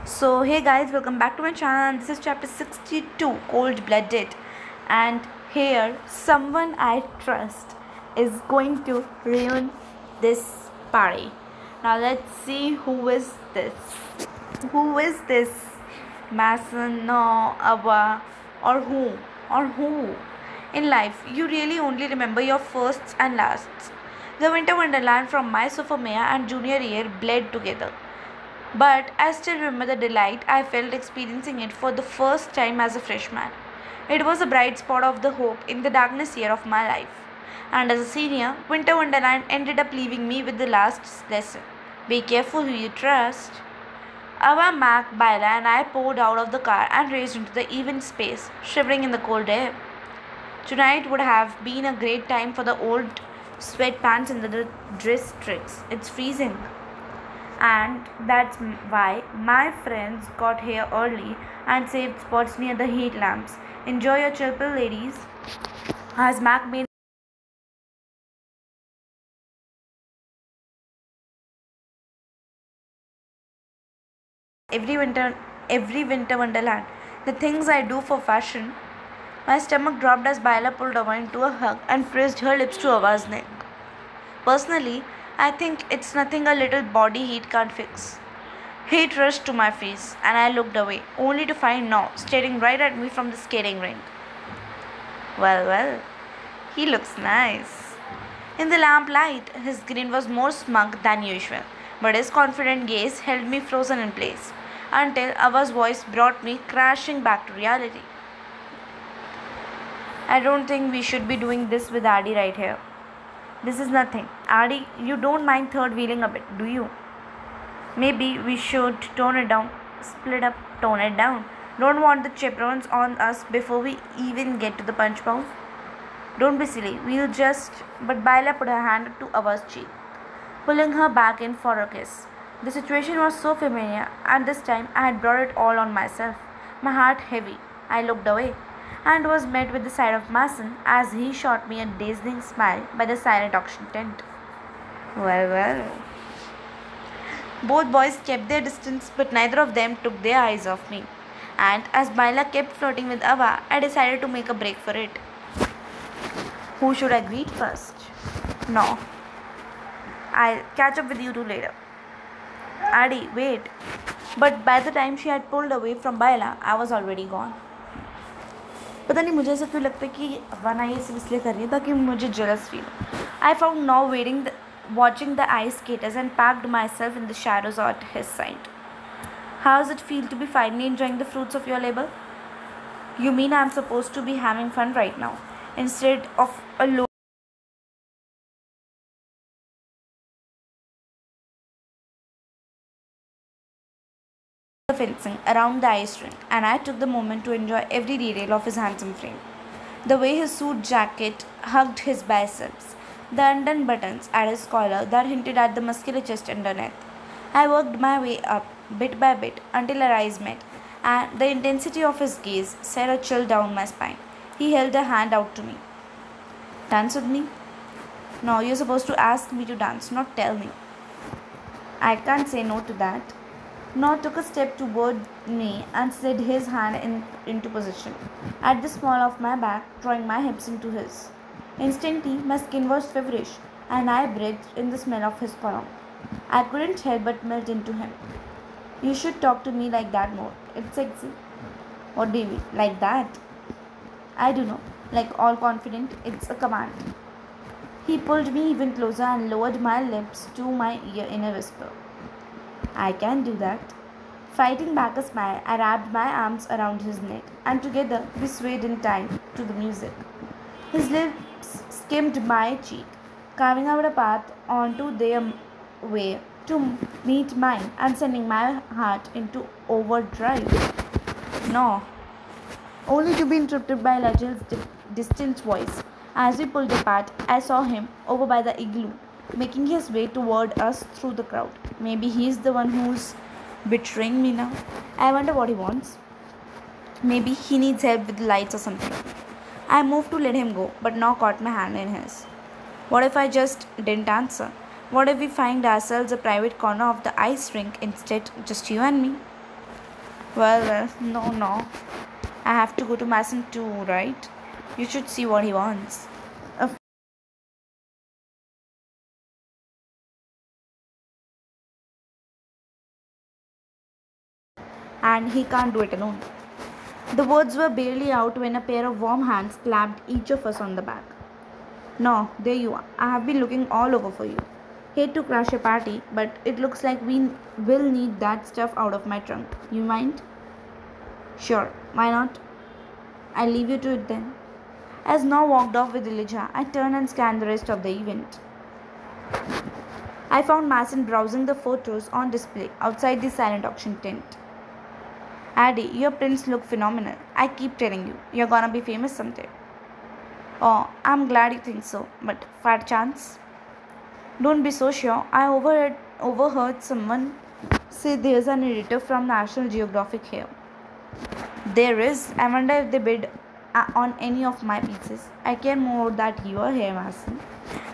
So hey guys, welcome back to my channel, and this is chapter 62, Cold Blooded. And here someone I trust is going to ruin this party. Now let's see who is this. Who is this? Mason, no, Abba, or who? Or who? In life, you really only remember your firsts and lasts. The Winter Wonderland from my sophomore and junior year bled together. But I still remember the delight I felt experiencing it for the first time as a freshman. It was a bright spot of the hope in the darkness year of my life. And as a senior, Winter Wonderland ended up leaving me with the last lesson. Be careful who you trust. Our Mac, Baila, and I poured out of the car and raced into the even space, shivering in the cold air. Tonight would have been a great time for the old sweatpants and the dress tricks. It's freezing. And that's why my friends got here early and saved spots near the heat lamps. Enjoy your chill pill, ladies. As Mac made every winter wonderland. The things I do for fashion. My stomach dropped as Baila pulled Ava into a hug and pressed her lips to Ava's neck. Personally, I think it's nothing a little body heat can't fix. Heat rushed to my face, and I looked away, only to find Noah staring right at me from the skating rink. Well, he looks nice. In the lamplight, his grin was more smug than usual, but his confident gaze held me frozen in place until Ava's voice brought me crashing back to reality. I don't think we should be doing this with Adi right here. This is nothing. Adi, you don't mind third wheeling a bit, do you? Maybe we should tone it down. Split up, tone it down. Don't want the chaperones on us before we even get to the punch bowl. Don't be silly. We'll just. But Baila put her hand to Ava's cheek, pulling her back in for a kiss. The situation was so familiar, and this time I had brought it all on myself. My heart heavy. I looked away and was met with the sight of Mason as he shot me a dazing smile by the silent auction tent. Well. Both boys kept their distance, but neither of them took their eyes off me. And as Baila kept flirting with Ava, I decided to make a break for it. Who should I greet first? No. I'll catch up with you two later. Adi, wait. But by the time she had pulled away from Baila, I was already gone. पता नहीं मुझे ऐसा क्यों लगता है कि वना ये सब इसलिए कर रही है ताकि मुझे jealous feel. I found now watching the ice skaters and packed myself in the shadows at his side. How does it feel to be finally enjoying the fruits of your labor? You mean I'm supposed to be having fun right now instead of a low fencing around the ice rink, and I took the moment to enjoy every detail of his handsome frame. The way his suit jacket hugged his biceps, the undone buttons at his collar that hinted at the muscular chest underneath. I worked my way up, bit by bit, until our eyes met, and the intensity of his gaze sent a chill down my spine. He held a hand out to me. Dance with me? No, you're supposed to ask me to dance, not tell me. I can't say no to that. Noah took a step toward me and slid his hand into position at the small of my back, drawing my hips into his. Instantly, my skin was feverish, and I breathed in the smell of his cologne. I couldn't help but melt into him. You should talk to me like that more. It's sexy. What do you mean? Like that? I don't know. Like all confident, it's a command. He pulled me even closer and lowered my lips to my ear in a whisper. I can do that. Fighting back a smile, I wrapped my arms around his neck, and together we swayed in time to the music. His lips skimmed my cheek, carving out a path onto their way to meet mine and sending my heart into overdrive. No, only to be interrupted by Lajel's distant voice. As we pulled apart, I saw him over by the igloo, making his way toward us through the crowd. Maybe he's the one who's betraying me now. I wonder what he wants. Maybe he needs help with the lights or something. I moved to let him go, but now caught my hand in his. What if I just didn't answer? What if we find ourselves a private corner of the ice rink instead, just you and me? Well, no. I have to go to Mason too, right? You should see what he wants. Of- And he can't do it alone. The words were barely out when a pair of warm hands clapped each of us on the back. No, there you are. I have been looking all over for you. Hate to crash a party, but it looks like we will need that stuff out of my trunk. You mind? Sure, why not? I'll leave you to it then. As Noah walked off with Elijah, I turned and scanned the rest of the event. I found Mason browsing the photos on display outside the silent auction tent. Addie, your prints look phenomenal. I keep telling you, you're gonna be famous someday. Oh, I'm glad you think so, but fat chance? Don't be so sure. I overheard someone say there's an editor from National Geographic here. There is. I wonder if they bid on any of my pieces. I care more that you are here, Mason.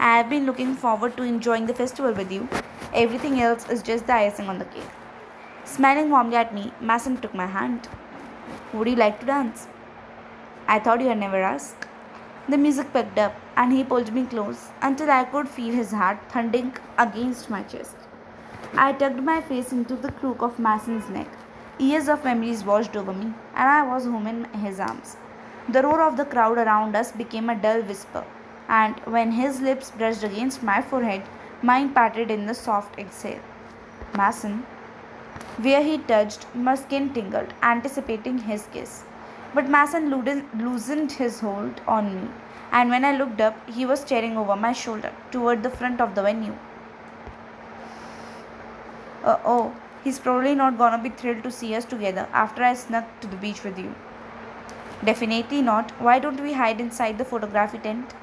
I have been looking forward to enjoying the festival with you. Everything else is just the icing on the cake. Smiling warmly at me, Mason took my hand. Would you like to dance? I thought you had never asked. The music picked up, and he pulled me close until I could feel his heart thundering against my chest. I tucked my face into the crook of Mason's neck. Years of memories washed over me, and I was home in his arms. The roar of the crowd around us became a dull whisper, and when his lips brushed against my forehead, mine parted in the soft exhale. Mason, where he touched, my skin tingled, anticipating his kiss. But Mason loosened his hold on me, and when I looked up, he was staring over my shoulder toward the front of the venue. Oh, he's probably not gonna be thrilled to see us together after I snuck to the beach with you. Definitely not. Why don't we hide inside the photography tent?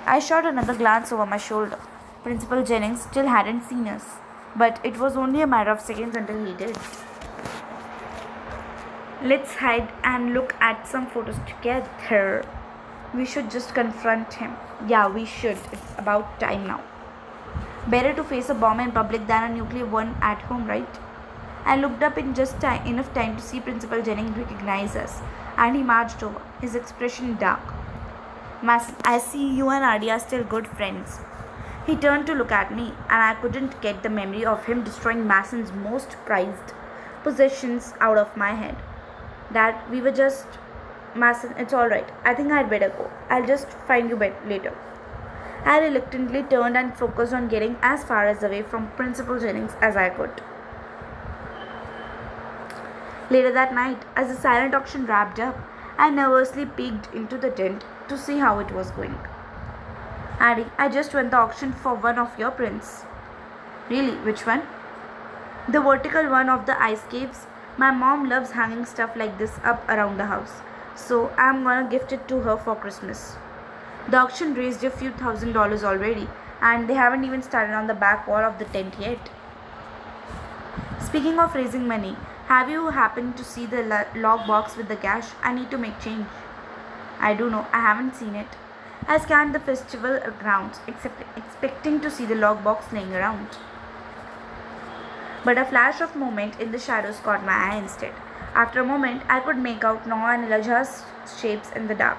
I shot another glance over my shoulder. Principal Jennings still hadn't seen us, but it was only a matter of seconds until he did. Let's hide and look at some photos together. We should just confront him. Yeah, we should. It's about time now. Better to face a bomb in public than a nuclear one at home, right? I looked up in just enough time to see Principal Jennings recognize us, and he marched over, his expression dark. Mason, I see you and Adi are still good friends. He turned to look at me, and I couldn't get the memory of him destroying Mason's most prized possessions out of my head. Dad, we were just. Mason, it's alright. I think I'd better go. I'll just find you later. I reluctantly turned and focused on getting as far as away from Principal Jennings as I could. Later that night, as the silent auction wrapped up, I nervously peeked into the tent to see how it was going. Addie, I just won the auction for one of your prints. Really? Which one? The vertical one of the ice caves. My mom loves hanging stuff like this up around the house, so I'm gonna gift it to her for Christmas. The auction raised a few $1,000s already, and they haven't even started on the back wall of the tent yet. Speaking of raising money, have you happened to see the log box with the cash? I need to make change. I do know, I haven't seen it. I scanned the festival grounds, expecting to see the log box laying around. But a flash of movement in the shadows caught my eye instead. After a moment, I could make out Noah and Elijah's shapes in the dark.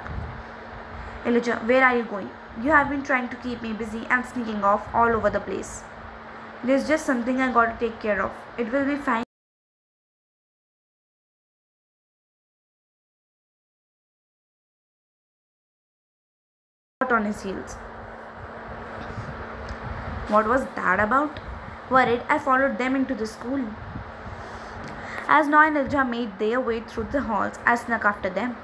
Elijah, where are you going? You have been trying to keep me busy and sneaking off all over the place. There's just something I gotta take care of. It will be fine. On his heels. What was that about? Worried, I followed them into the school. As Noah and Elijah made their way through the halls, I snuck after them.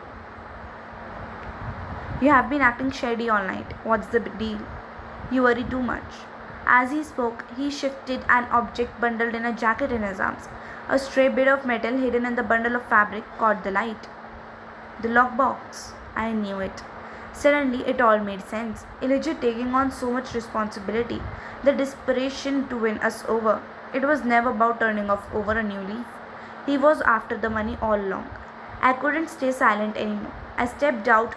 You have been acting shady all night. What's the deal? You worry too much. As he spoke, he shifted an object bundled in a jacket in his arms. A stray bit of metal hidden in the bundle of fabric caught the light. The lockbox. I knew it. Suddenly, it all made sense. Elijah taking on so much responsibility, the desperation to win us over. It was never about turning off over a new leaf. He was after the money all along. I couldn't stay silent anymore. I stepped out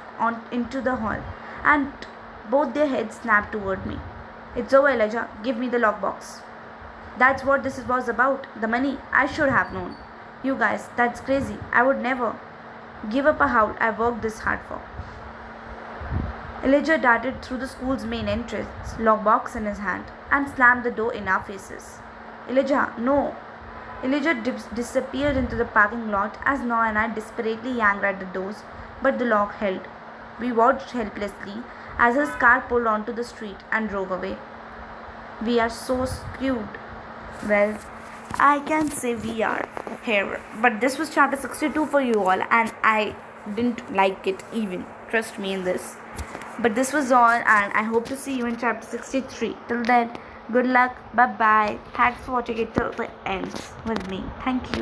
into the hall and Both their heads snapped toward me. It's over, Elijah. Give me the lockbox. That's what this was about. The money. I should have known. You guys, that's crazy. I would never give up a house I worked this hard for. Elijah darted through the school's main entrance, lockbox in his hand, and slammed the door in our faces. Elijah, no! Elijah disappeared into the parking lot as Noah and I desperately yanked at the doors, but the lock held. We watched helplessly as his car pulled onto the street and drove away. We are so screwed. Well, I can say we are here. But this was chapter 62 for you all, and I didn't like it even. Trust me in this. But this was all, and I hope to see you in chapter 63. Till then, good luck. Bye bye. Thanks for watching it till the end with me. Thank you.